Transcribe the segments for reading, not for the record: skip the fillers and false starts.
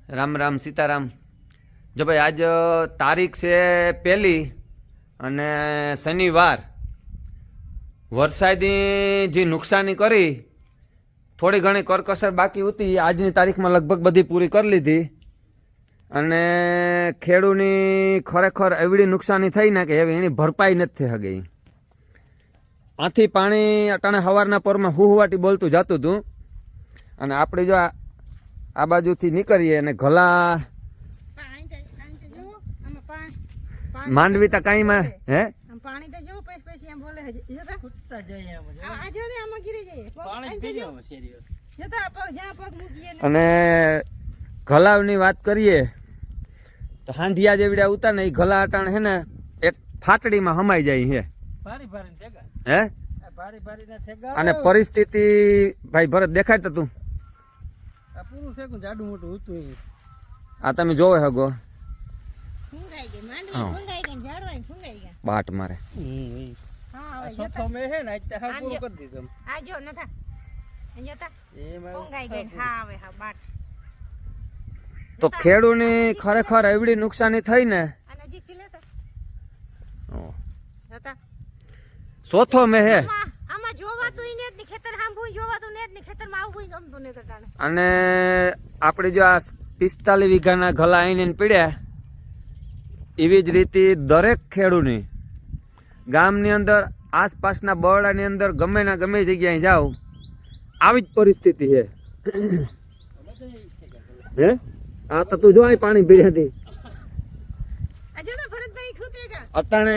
રામ રામ સીતારામ। જો ભાઈ આજ તારીખ છે 1 અને શનિવાર। વરસાદની જે નુકસાની કરી થોડી ઘણી કરકસર બાકી હતી આજની તારીખમાં લગભગ બધી પૂરી કરી લીધી। અને ખેડૂની ખરેખર એવડી નુકસાની થઈ ને કે એની ભરપાઈ નથી થઈ શકી। આથી પાણી અટાણે સવારના પોરમાં હુહવાટી બોલતું જતું હતું અને આપણે જો આ બાજુથી નીકળીએ અને ઘલા માંડવી તા કાંઈમાં હે પાણી તો જો પછી એમ બોલે જતા ખૂટતા જાય આ જો ને આમાં ગીરી જાય પાણી પી જાવ શેરીઓ જતા પગ જ્યાં પગ મૂકીએ અને ઘલાવની વાત કરીએ તો હાંઢિયા જેવડા ઉતા ને એ ઘલા અટાણ હે ને એક ફાટડીમાં હમાઈ જાય છે ભારી ભારી ઠેગા હે ભારી ભારી ના ઠેગા અને પરિસ્થિતિ ભાઈ ભરત દેખાડતો તું આ પૂરું ઠેગું જાડું મોટું હતું આ તમે જોવે હગો ફુંગાઈ ગઈ માંડવી ફુંગાઈ ગઈ ઝાડવાઈ ફુંગાઈ ગયા બાટ મારે હા હવે સોથો મે હે ને આજ તો હા પૂરું કરી દીધું આ જો નતા અહીંયા તા ફુંગાઈ ગઈ હા હવે હા બાટ તો ખેડૂની ખરેખર એવડી નુકસાની થઈ ને અને જી ખીલે તો જતા ચોથો મે હે આમાં જોવાતું ને જ ખેતર હાંભું જોવાતું ને જ ખેતરમાં આવું ગમતું ને તો ટાણે અને આપણે જો આ 45 વીઘાના ઘલા આઈને પીડ્યા એવી જ રીતે દરેક ખેડૂની ગામની અંદર આસપાસના બરડાની અંદર ગમે ના ગમે જગ્યાએ જાઓ આવી જ પરિસ્થિતિ છે હે આ તો તું જો આ પાણી પીડ્યાથી અજો તો ભરતભાઈ ખૂતેગા અટાણે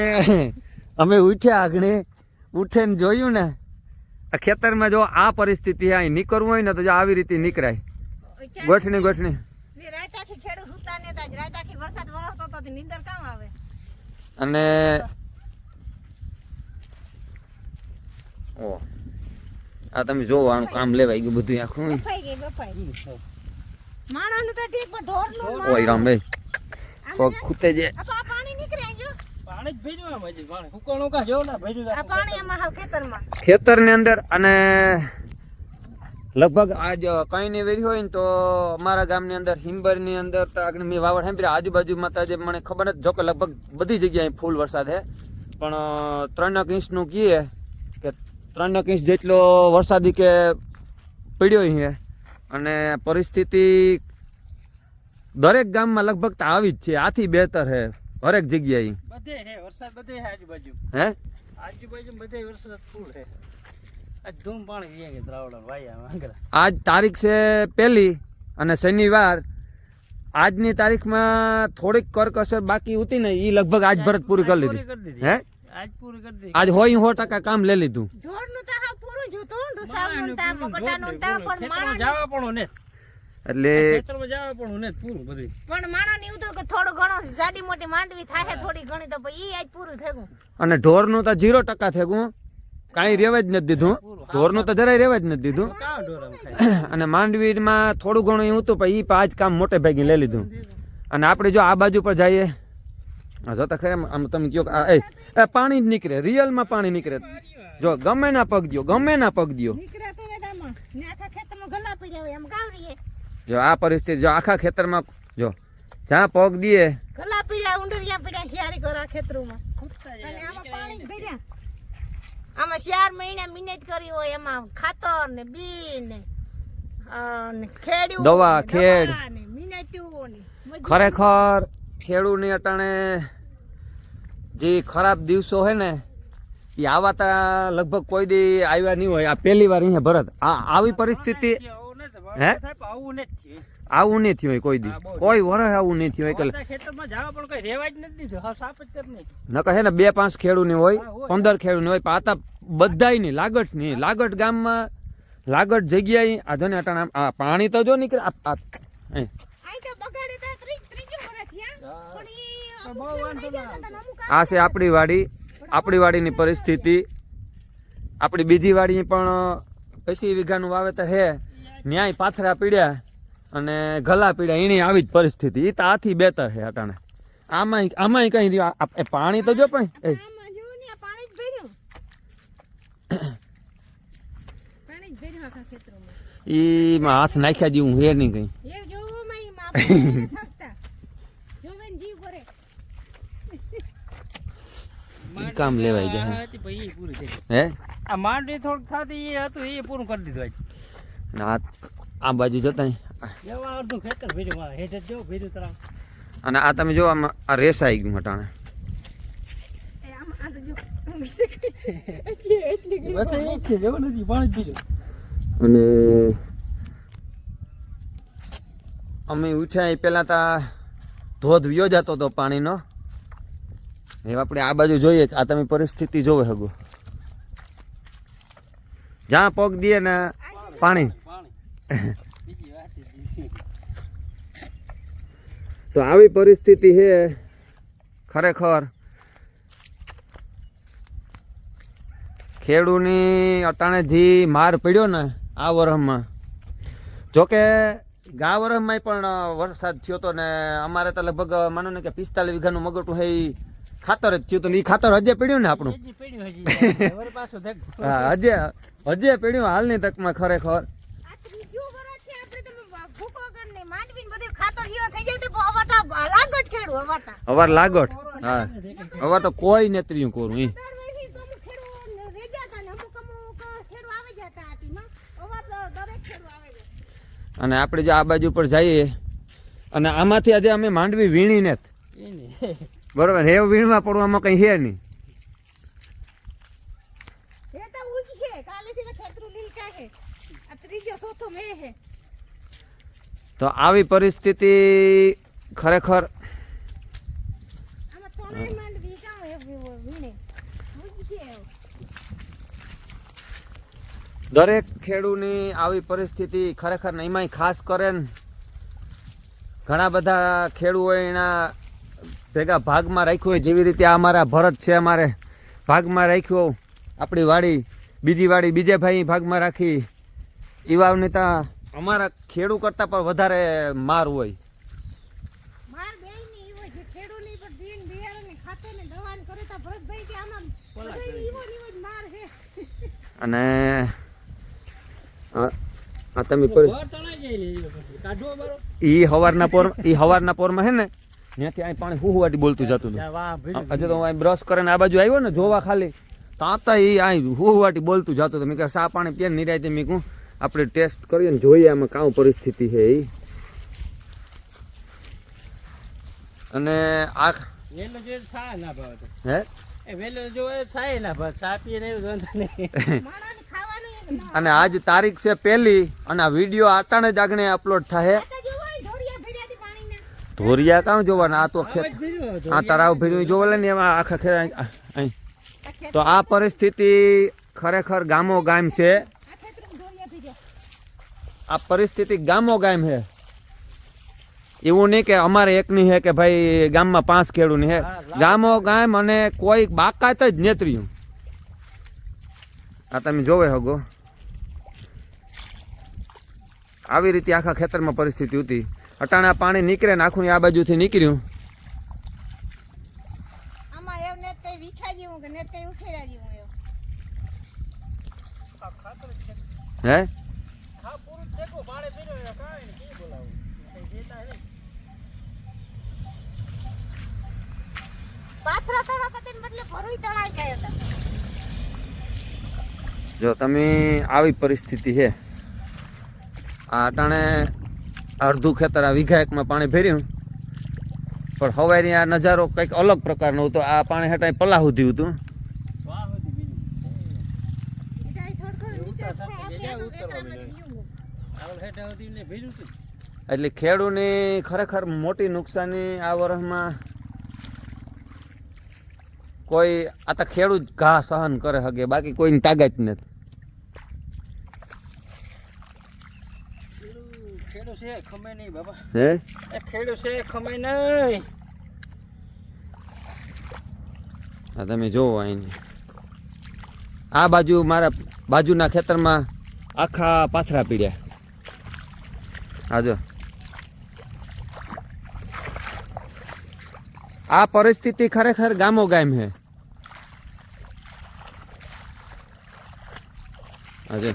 અમે ઉઠ્યા આગણે ઉઠીને જોયું ને આ ખેતરમાં જો આ પરિસ્થિતિ અહીં નીકળવું હોય ને તો જો આવી રીતે નીકળાય ગોઠણી ગોઠણી રાત આખી ખેડૂ હુતા ને તાજ રાત આખી વરસાદ વરસતો તો નીંદર કામ આવે અને ઓ આ તમે જોવો આનું કામ લેવાઈ ગયું બધું આખું બફાઈ માણાનું તો ઠીક પણ ઢોરનું ઓય રામભાઈ પગ ખૂતે જે આ પાણી નીકળે જો પાણી જ ભેજવા માં પાણી હુકણો કા જો ના ભેજવા આ પાણી આમાં હાવ ખેતરમાં ખેતરની અંદર અને લગભગ આજ કઈ નહીં વેરી હોય ને તો અમારા ગામની અંદર હિંબરની અંદર તો આગળ મેં વાવડ સાંભળ્યા આજુબાજુમાં તો મને ખબર નથી જો કે લગભગ બધી જગ્યાએ ફૂલ વરસાદ છે પણ 3 ઇંચનું કહીએ કે 3 ઇંચ જેટલો વરસાદી કે પડ્યો છે અને પરિસ્થિતિ દરેક ગામમાં લગભગ તો આવી જ છે આથી બહેતર છે હરેક જગ્યાએ બધે હે વરસાદ બધે હે આજુબાજુ હે આજુબાજુ બધે વરસાદ ફૂલ હે આજ ધૂમ પાણી વીએ કે દ્રાવડા વાયા માંગરા આજ તારીખ છે 1 અને શનિવાર આજની તારીખમાં થોડીક કરકસર બાકી હતી ને એ લગભગ આજ ભરત પૂરી કરી લીધી હે આજ પૂરી કરી દીધી આજ હોય 100% કામ લઈ લીધું ઢોરનું તો હાવ પૂરું જોતું ઢોસાનું તા મકોટાનું તા પણ માણા જવા પણ ને એટલે ખેતરમાં જવા પણ ને પૂરું બધું પણ માણા ની ઉતો કે થોડું ઘણું જાડી મોટી માંડવી થાય થોડી ઘણી તો ઈ આજ પૂરું થયું અને ઢોરનું તો 0% થેગું કાંઈ રેવા જ નથી દીધું ઢોરનું તો જરાય રેવા જ નથી દીધું કા ઢોરમ ખાય અને માંડવીમાં થોડું ઘણું એવું હતું પણ એ આજ કામ મોટે ભાગે લઈ લીધું અને આપણે જો આ બાજુ પર જઈએ જોતા ખરે આમ તમે કહો એ પાણી જ નીકળે રિયલમાં પાણી નીકળે જો ગમે ના પગ દ્યો ગમે ના પગ દ્યો નીકળે તો વેદામાં ને આખા ખેતરમાં ગલા પડ્યા હોય એમ ગાવરીએ જો આ પરિસ્થિતિ જો આખા ખેતરમાં જો જ્યાં પગ દીએ ગલા પડ્યા ઊંડરિયા પડ્યા શિયારી કરા ખેતરોમાં અને આમાં પાણી ભર્યા આમાં 4 મહિના મહેનત કરી હોય એમાં ખાતર ને બી ને ખેડ્યું દવા ખેડ ને મહેનતું ને ખરેખર ખેડૂતની અટાણે જે ખરાબ દિવસો હોય ને એ આવા તા લગભગ કોઈ દી આવ્યા નહીં હોય આ પહેલી વાર અહીંયા ભરત આવી પરિસ્થિતિ હે આવું ને જ આવું નહીં થયું હોય કોઈ દી કોઈ વર્ષ આવું નહીં થયું હોય ખેતરમાં જવા પણ કઈ રેવા જ નથી દીધું હા સાપ જ કરી નહીં નકર છે ને 2-5 ખેડૂની હોય 15 ખેડૂની હોય પણ આ બધાય નહીં લાગટ નહીં લાગટ ગામમાં લાગટ જગ્યાએ આ જો ને અટાણે આ પાણી તો જો નીકળે આઈ તો બગાડે તો ત્રીજો વર્ષ થયા પણ આ છે આપણી વાડીની પરિસ્થિતિ આપણી બીજી વાડી પણ 80 વીઘાનું વાવેતર હે ન્યાય પાથરા પીડ્યા અને ગલા પીડ્યા એની આવી જ પરિસ્થિતિ એ તો આથી બહેતર છે અટાણે આમાંય કઈ રહ્યું પાણી તો જો પણ આમાં જો ને પાણી જ ભર્યું પાણી જ ભર્યું આખા ખેતરોમાં ઈમાં હાથ નાખ્યા જેવું હે નહીં કઈ એ જોવો માં આપણે થકતા જોવે ને જીવ કરે કામ લેવાઈ ગયા આ હતી ભાઈ એ પૂરું થઈ ગયું. હે આ માંડવી થોડુંક થતી એ હતું એ પૂરું કરી દીધું આજ. અને આ બાજુ જતા એવા અડધું ખેતર ભીડું મારે હેઠે જ જો ભીડું તરાવ. અને આ તમે જો આમાં આ રેસ આવી ગયું હટાણે એ આમ આ તો જો બસ એ જ છે જવું નથી પાણી જ પીજો. અને અમે ઉઠ્યા એ પહેલાં તા ધોધ વ્યો જતો હતો પાણીનો. હવે આપણે આ બાજુ જોઈએ કે આ તમે પરિસ્થિતિ જોવે હગો જ્યાં પગ દે ને પાણી. પાણી બીજી વાત નથી. તો આવી પરિસ્થિતિ છે ખરેખર ખેડૂની અટાણે જે માર પડ્યો ને આ વરસમાં. જોકે ગા વરસમાં પણ વરસાદ થયો હતો ને અમારે તો લગભગ માનો ને કે 45 વીઘાનું મગટું હે ઈ ખાતર જ થયું હતું ને એ ખાતર હજે પડ્યું ને આપણું. હજી પડ્યું હજી વળી પાછું ધક. હા હજે પડ્યું હાલની તકમાં ખરેખર. આ ત્રીજું વર્ષ છે આપણે તમે ભૂકો કરીને માંડવીને બધું ખાતર જેવા થઈ જાય તો અવાટા લાગટ ખેડું અવાટા અવાર લાગોટ. હા હવે તો કોઈ નેત્રીયું કોરું ઈ દર વર્ષે તો અમુક ખેડૂ રેજાતા ને અમુક ખેડૂ આવી જતા આટીમાં અવાર દરેક ખેડૂ આવે છે. અને આપણે જો આ બાજુ પર જઈએ અને આમાંથી આજે અમે માંડવી વીણીને જ એની બરોબર હેવ વીણવા પડવામાં કંઈ છે નહીં. એ તો ઉજ છે કાલેથી તો ખેતરું લીલકા છે આ ત્રીજો ચોથો મે છે તો આવી પરિસ્થિતિ ખરેખર આમાં ત્રણેય માંડવી કામ હે વીણે ઉજ છે દરેક ખેડૂની આવી પરિસ્થિતિ ખરેખર ને એમાંય ખાસ કરે ને ઘણા બધા ખેડૂતોએ એના ભેગા ભાગમાં રાખ્યું હોય. જેવી રીતે આ અમારા ભરત છે અમારે ભાગમાં રાખ્યો આપણી વાડી બીજી વાડી બીજે ભાઈ ભાગમાં રાખી. એવાની તા અમારા ખેડૂ કરતાં પણ વધારે માર હોય. માર બેય ની ઈવો છે ખેડૂની પર દીન બિયારણ ને ખાતર ને દવાન કરે તા ભરતભાઈ કે આમાં બધું ઈવો ની ઈવો જ માર છે અને આ તમે ઘર તણાઈ જાય લે પછી કાઢવો બરો. ઈ હવારના પોરમાં છે ને ત્યાંથી અહીં પાણી હુવાટી બોલતું જતું હતું. વાહ ભીડું. હજુ તો હું અહીં બ્રશ કરીને આ બાજુ આવ્યો ને જોવા ખાલી તાતા એ અહીં હુવાટી બોલતું જતું હતું. મેં કહ્યું સા પાણી પીને નિરાયતે મેં કહું આપણે ટેસ્ટ કરીએ ને જોઈએ આમાં કાં પરિસ્થિતિ છે એ. અને આ વેલો જો સાય ના ભાવ તો હે એ વેલો જો સાય ના ભાવ ચા પીએ ને એવું વાંધો નહીં. માણાને ખાવાનું એક ના અને આજ તારીખ છે 1 અને આ વિડીયો આટાણે જ આગળ અપલોડ થાય. આ તો જોવાય ઢોરિયા ભીડ્યાથી પાણીના ધોરિયા કામ જોવાના આ તો ખેત આવા જ ભીડું હતું. આ તરાવ ભીડું જોવે ને એમાં આખા ખેત અહીં. આ ખેતર તો આ પરિસ્થિતિ ખરેખર ગામો ગામ છે. આ ખેતરમાં ઢોરિયા ભીડ્યા આ પરિસ્થિતિ ગામો ગામ છે. એવું નહીં કે અમારે એકની છે કે ભાઈ ગામમાં 5 ખેડૂની છે. ગામો ગામ અને કોઈ બાકાત જ નેત્ર્યું. આ તમે જોવે હગો આવી રીતે આખા ખેતરમાં પરિસ્થિતિ હતી. અટાણા પાણી નીકળે ને આખું આ બાજુથી નીકળ્યું. આમાં એવું ને કઈ વિખા જેવું કે ને કઈ ઉખેરા જેવું એવું આ ખાતર છે. હે હા પૂરું ટેકો ભાડે પીડ્યો એ કાંઈ ને કી બોલાવું કઈ દેતા હે. પાથરા તળા હતા તેને બદલે ભરોઈ તળાઈ ગયા હતા જો તમે આવી પરિસ્થિતિ છે. આ અટાણે અડધું ખેતર આ વીઘા એકમાં પાણી ભર્યું પણ હવારી આ નજારો કંઈક અલગ પ્રકારનો હતો. આ પાણી હટાઈ પલા સુધી હતું. વાહ હતી બીજું. એટલે આ થોડું ઉતર નીચે સાથે આપણે જગ્યા તો ઉતરવા વેતરામાંથી મળ્યો. જીવું. આગળ હેઠે હતી ને ભીડું હતું. એટલે ખેડૂની ખરેખર મોટી નુકસાની આ વર્ષમાં કોઈ આ તો ખેડૂત ઘા સહન કરે હકે બાકી કોઈની તાકાત નથી. ખેડૂ છે ખમે નહીં બાબા. હે એ ખેડૂ છે ખમે નહીં. આ તમે જોવો અહીં આ બાજુ મારા બાજુના ખેતરમાં આખા પાથરા પીડ્યા. હા જો આ પરિસ્થિતિ ખરેખર ગામો ગામ છે. હા જો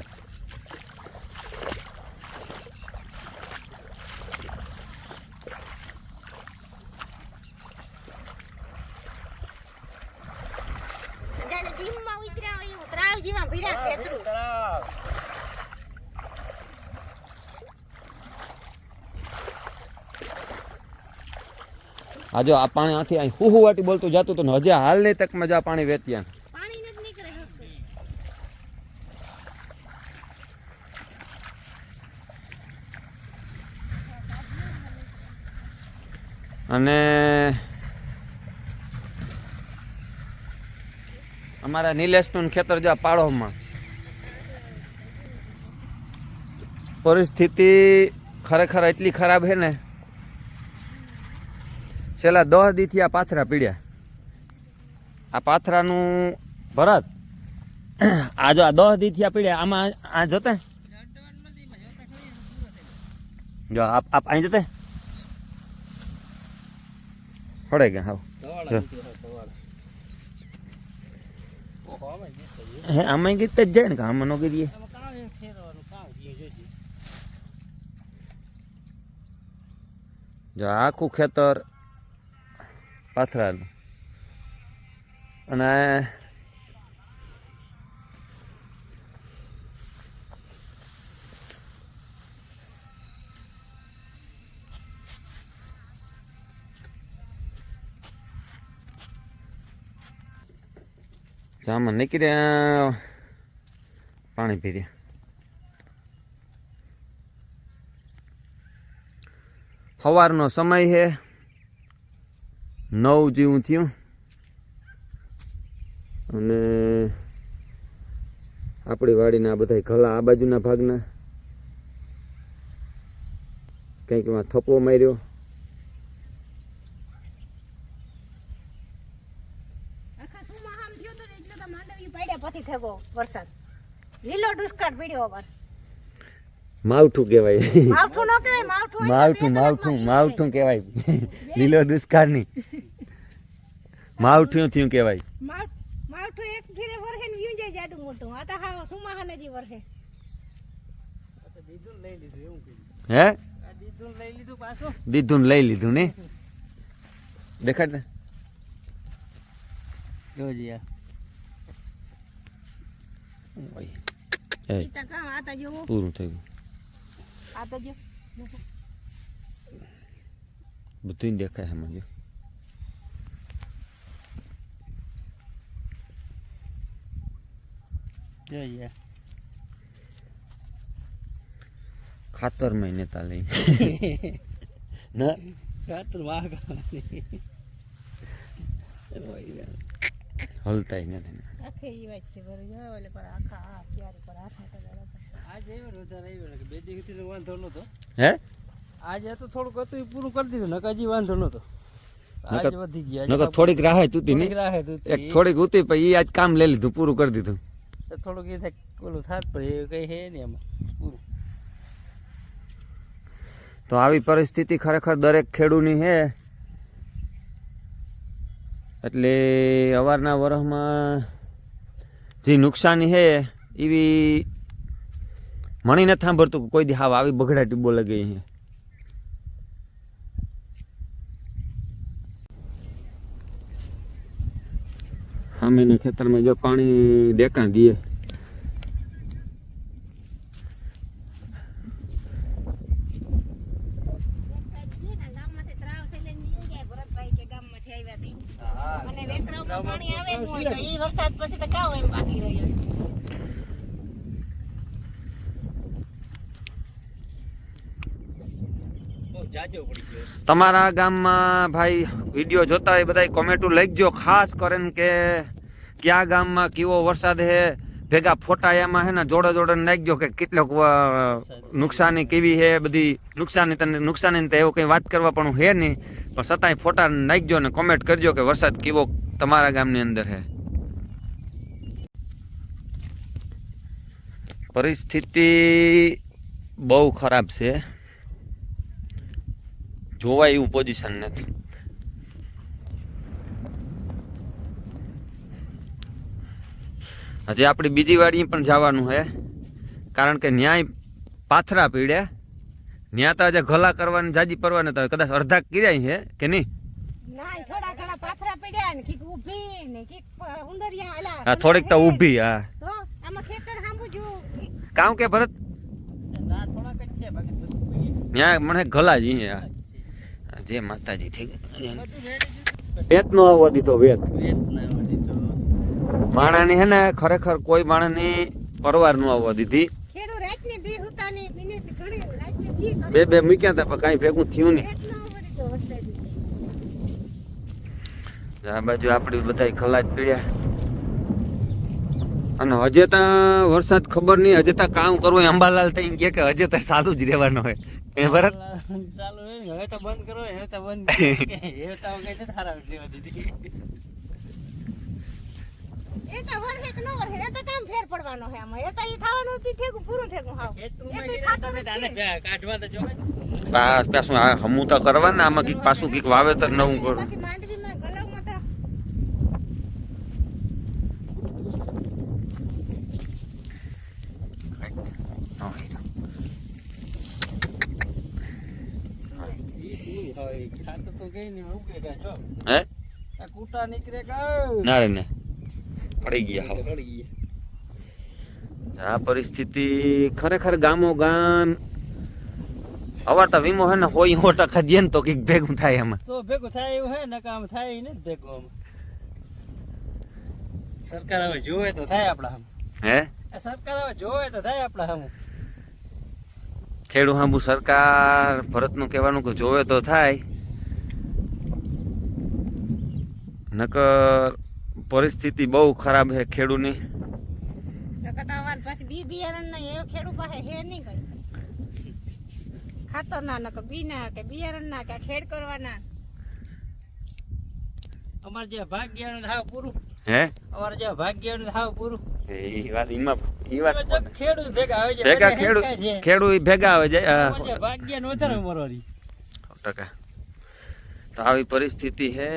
ભીરા ખેતરું. તળાવ. આ જો આ પાણી આથી અહીં હુહુ વાટી બોલતું જતું હતું ને હજી હાલની તકમાં જ આ પાણી વેચ્યા. પાણી નથી નીકળે હકતું. અને અમારા નિલેશનું ખેતર જો આ પાડોમાં પરિસ્થિતિ ખરેખર એટલી ખરાબ છે ને, છેલ્લા 10 દીથી આ પાથરા પીડ્યા. આ પાથરાનું ભરત આ જો આ 10 દીથી આ પીડ્યા. આમાં આ જોતે જો આપ અહીં જોતે પડે ગયા હાવ. ધવાડા નીકળે, ધવાડા. ઓહો, આમાં ગીત છે. હે આમાં ગીત જ જાય ને કે આમાં નો ગીરીએ. આમાં કામ એમ ખેરવાનું કામ જીએ જોજે. જો આખું ખેતર પાથરાનું. અને જામાં નીકળ્યા પાણી પીર્યા. સવારનો સમય છે, 9 જેવું થયું. અને આપણી વાડીના આ બધા ઘલા આ બાજુના ભાગના કંઈક એમાં થપ્પો માર્યો. આખા સુમાહામ થયો તો ને એટલે તો માંડવી પાડ્યા પછી થયો વરસાદ. લીલો દુષ્કાળ પડ્યો અમાર. માવઠું કહેવાય. માવઠું નો કહેવાય, માવઠું એટલે માવઠું બે માવઠું કલાકમાં માવઠું કહેવાય. લીલો દુષ્કાળ નહીં, માવઠું થયું કહેવાય. માવઠું એક ફીરે વરહે ને વ્યું જાય જાડું મોટું. આ તો હા સુમાહાને જી વરહે. આ તો દીધું ને લઈ લીધું એવું કીધું. હે આ દીધું ને લઈ લીધું પાછું. દીધું ને લઈ લીધું ને દેખાડ ને. જોજે આ. એ ઈ તો કાં આ તો જો પૂરું થઈ ગયું. આ તો જો બધું દેખાય એમાં જો. જોજે આ. ખાતર મહિને તા લઈ ના ખાતર વાહ હલતાય નથી. આખે ઈ વાત છે બરો જો ઓલે પર આખા આ ત્યારે પર આખા તો ગળા પર. આજે એવો રોજા આવ્યો કે બે દીકરી તો વાંધો નતો. હે આજે તો થોડુંક હતું એ પૂરું કરી દીધું, નકર હજી વાંધો નતો. આજ વધી ગયા. નકર થોડીક રાહત ઉતી થોડીક ને રાહત હતી. એક થોડીક ઉતી પછી ઈ આજ કામ લઈ લીધું, પૂરું કરી દીધું. તો થોડુંક એ થાય ઓલું થાત પણ એ કઈ હે નહીં એમાં પૂરું. તો આવી પરિસ્થિતિ ખરેખર દરેક ખેડૂની છે. એટલે અવારના વરસમાં જે નુકસાની છે એવી મણી નથી સાંભળતું કે કોઈ દી હાવ આવી બગડાટી બોલે ગઈ છે. સામેના ખેતરમાં જો પાણી દેકા દીએ. ગામમાંથી ત્રાવ છે લઈને નીકળી ગયા ભરતભાઈ કે ગામમાંથી આવ્યા તી. અને વેકરાવમાં પાણી આવે જ હોય તો ઈ વરસાદ પછી તો કાવ એમ બાકી રહ્યો. બહુ જાજો પડી ગયો. તમારા ગામમાં ભાઈ વિડીયો જોતા હોય બધા કોમેન્ટો લખજો ખાસ કરીને કે કયા ગામમાં કેવો વરસાદ છે. ભેગા ફોટા એમાં હે ને જોડે જોડે નાખજો કે કેટલોક નુકસાની કેવી છે. બધી નુકસાની તો એવું કંઈ વાત કરવા પણ હે નહીં, પણ છતાંય ફોટા નાખજો ને કોમેન્ટ કરજો કે વરસાદ કેવો તમારા ગામની અંદર છે. પરિસ્થિતિ બહુ ખરાબ છે, જોવાય એવું પોઝિશન નથી. હજી આપણી બીજી વાડી પણ જવાનું છે, કારણ કે ન્યાય પાથરા પીડ્યા. ન્યા તો આજે ઘલા કરવાની જાજી પરવાને તો કદાચ અડધા કર્યા છે કે નહીં. ના થોડા ઘણા પાથરા પડ્યા ને કીક ઊભી ને કીક ઉંદરિયા આલા. હા થોડીક તો ઊભી. હા તો આમ આમાં ખેતર હાંભું જો કામ કે ભરત ના થોડાક જ છે બાકી બધું જોઈએ. ત્યાં મને ગલા જ અહીંયા જય માતાજી થઈ ગયું બધું રેડી વેત નો આવવા દીધો વેત રેત ના વળી તો માણાની હે ને ખરેખર કોઈ માણસની પરવાર નું આવવા દીધી ખેડૂ રાતની બી હુતાની મિનિટ ઘડી રાતની દી કરી બે મૂક્યા હતા પણ કાંઈ ભેગું થયું નહીં રેત ન આવવા દીધો વરસાદી આ બાજુ આપડી બધા ખલાજ પીડ્યા અને હજે ત્યાં વરસાદ ખબર નહીં હજે ત્યાં કામ કરવું હોય અંબાલાલ તો એમ કે હજે ત્યાં ચાલુ જ રહેવાનું હોય એ ભરત ચાલુ હોય ને, હવે તો બંધ કરો હવે તો બંધ હવે તો કઈ નથી હારા લેવા દીધી એ તો વરહે કે ન વરહે એ તો કામ ફેર પડવાનો હે આમાં એ તો ઈ થાવાનું હતી થેગું પૂરું થેગું હાવ એ તો ઈ થાતું નથી. કાઢવા તો જોવે પાછું આ હમું તો કરવાના આમાં કઈક પાછું કઈક વાવેતર નવું કરું બાકી માંડવીમાં ગળામાં તો ખાતું તો કઈ નહીં ઉગે ગયા જો હે આ કૂટા નીકળે ગયો ના રે ને પડી ગયા હાવ રડી ગયા આ પરિસ્થિતિ ખરેખર ગામો ગામ અવાર તો વીમો હે ને હોય 100% દે ને તો કઈક ભેગું થાય એમાં તો ભેગું થાય એવું હે ને કામ થાય ને ભેગું આમ સરકાર હવે જોવે તો થાય આપડા હમ હે સરકાર હવે જોવે તો થાય આપડા હમ ખેડૂ હાંબુ સરકાર ભરતનું કહેવાનું કે જોવે તો થાય નકર પરિસ્થિતિ બહુ ખરાબ છે ખેડૂની નકર તો અવાર પાછી બી બિયારણ ના એ ખેડૂ પાસે હે નહીં કઈ ખાતર ના નકર બી ના કે બિયારણ ના કે ખેડ કરવાના અમાર જે ભાગ્યનું થાવ પૂરું હે અમાર જે ભાગ્યનું થાવ પૂરું એ વાત જો ખેડૂત ભેગા આવે છે ભેગા ખેડૂ ઈ ભેગા આવે જાય અમાર જે ભાગ્યનું વધારે મરોરી 100%. તો આવી પરિસ્થિતિ હે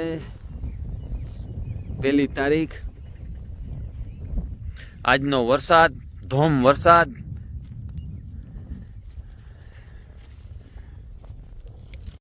1 તારીખ આજનો વરસાદ ધોમ વરસાદ